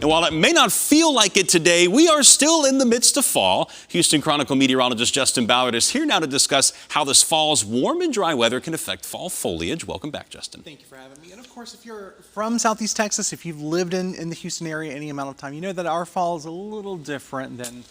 And while it may not feel like it today, we are still in the midst of fall. Houston Chronicle meteorologist Justin Bauert is here now to discuss how this fall's warm and dry weather can affect fall foliage. Welcome back, Justin. Thank you for having me. And of course, if you're from Southeast Texas, if you've lived in the Houston area any amount of time, you know that our fall is a little different than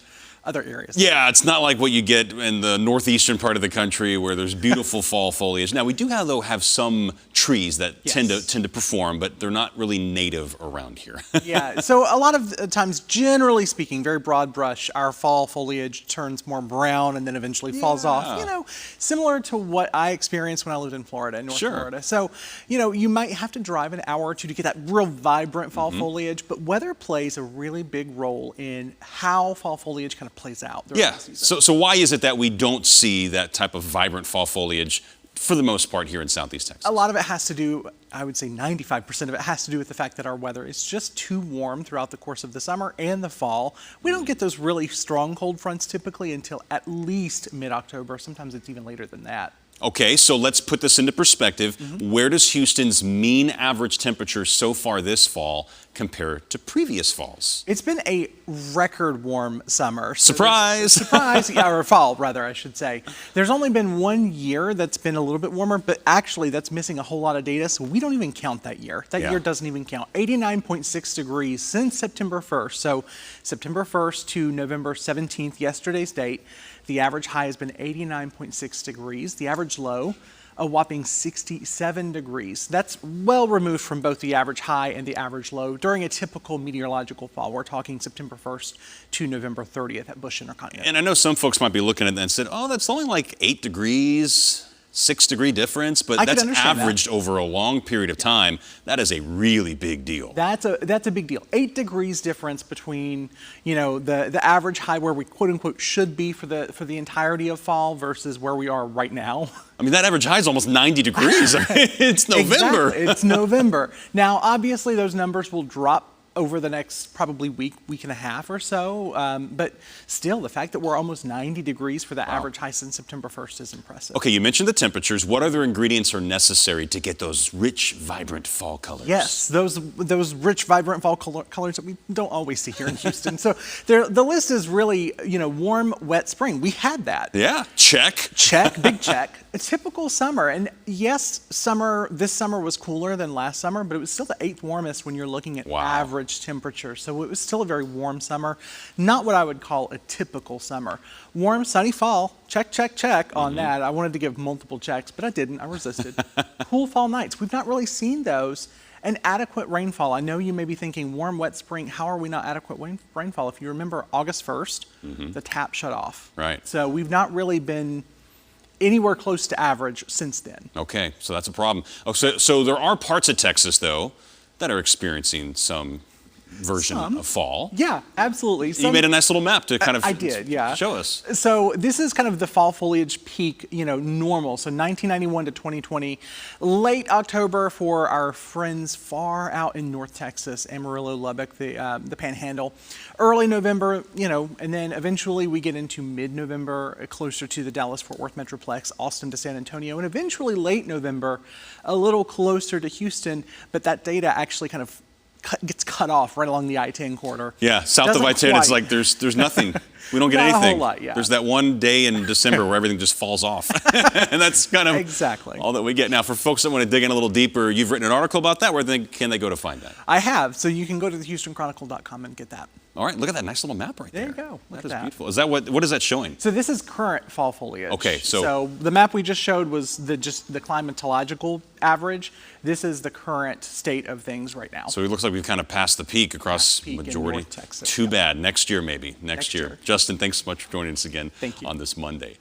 other areas. Yeah, it's not like what you get in the northeastern part of the country where there's beautiful fall foliage. Now, we do have some trees that tend to perform, but they're not really native around here. Yeah, so a lot of times, generally speaking, very broad brush, our fall foliage turns more brown and then eventually falls off. You know, similar to what I experienced when I lived in Florida, in North Florida. So, you know, you might have to drive an hour or two to get that real vibrant fall foliage, but weather plays a really big role in how fall foliage kind of plays out. Yeah, so why is it that we don't see that type of vibrant fall foliage for the most part here in Southeast Texas? A lot of it has to do, I would say 95% of it has to do with the fact that our weather is just too warm throughout the course of the summer and the fall. We don't get those really strong cold fronts typically until at least mid-October. Sometimes it's even later than that. Okay, so let's put this into perspective. Where does Houston's mean average temperature so far this fall compare to previous falls? It's been a record warm summer. So surprise! Surprise, yeah, or fall rather, I should say. There's only been 1 year that's been a little bit warmer, but actually that's missing a whole lot of data, so we don't even count that year. That year doesn't even count. 89.6 degrees since September 1st. So September 1st to November 17th, yesterday's date, the average high has been 89.6 degrees. The average low, a whopping 67 degrees. That's well removed from both the average high and the average low during a typical meteorological fall. We're talking September 1st to November 30th at Bush Intercontinental. And I know some folks might be looking at that and said, oh, that's only like 8 degrees. 6-degree difference, but that's averaged over a long period of time. That is a really big deal. That's a big deal. 8 degrees difference between, you know, the average high where we quote unquote should be for the entirety of fall versus where we are right now. I mean, that average high is almost 90 degrees. It's November. Exactly. It's November. Now, obviously, those numbers will drop over the next probably week and a half or so. But still, the fact that we're almost 90 degrees for the average high since September 1st is impressive. Okay, you mentioned the temperatures. What other ingredients are necessary to get those rich, vibrant fall colors? Yes, those rich, vibrant fall colors that we don't always see here in Houston. So the list is really, you know, warm, wet spring. We had that. Yeah, check. Check, big check. A typical summer. And yes, this summer was cooler than last summer, but it was still the 8th warmest when you're looking at average temperature. So it was still a very warm summer. Not what I would call a typical summer. Warm, sunny fall. Check, check, check on that. I wanted to give multiple checks, but I didn't. I resisted. Cool fall nights. We've not really seen those. And adequate rainfall. I know you may be thinking warm, wet spring. How are we not adequate rainfall? If you remember August 1st, the tap shut off. Right. So we've not really been anywhere close to average since then. Okay, so that's a problem. Oh, so there are parts of Texas, though, that are experiencing some version of fall. Yeah, absolutely. You made a nice little map to kind of show us. So this is kind of the fall foliage peak, you know, normal. So 1991 to 2020, late October for our friends far out in North Texas, Amarillo, Lubbock, the Panhandle. Early November, you know, and then eventually we get into mid-November, closer to the Dallas-Fort Worth Metroplex, Austin to San Antonio, and eventually late November, a little closer to Houston, but that data actually kind of gets cut off right along the I-10 corridor. Yeah, south of I-10, it's like there's nothing. We don't get anything. A whole lot, yeah. There's that one day in December where everything just falls off. And that's kind of all that we get. Now, for folks that want to dig in a little deeper, you've written an article about that. Where can they go to find that? I have. So you can go to the HoustonChronicle.com and get that. All right, look at that nice little map right there. There you go. That is beautiful. Is that what is that showing? So this is current fall foliage. Okay, so the map we just showed was the climatological average. This is the current state of things right now. So it looks like we've kind of passed the peak across majority. North Texas, Too bad. Next year, maybe. Next year. Justin, thanks so much for joining us again on this Monday.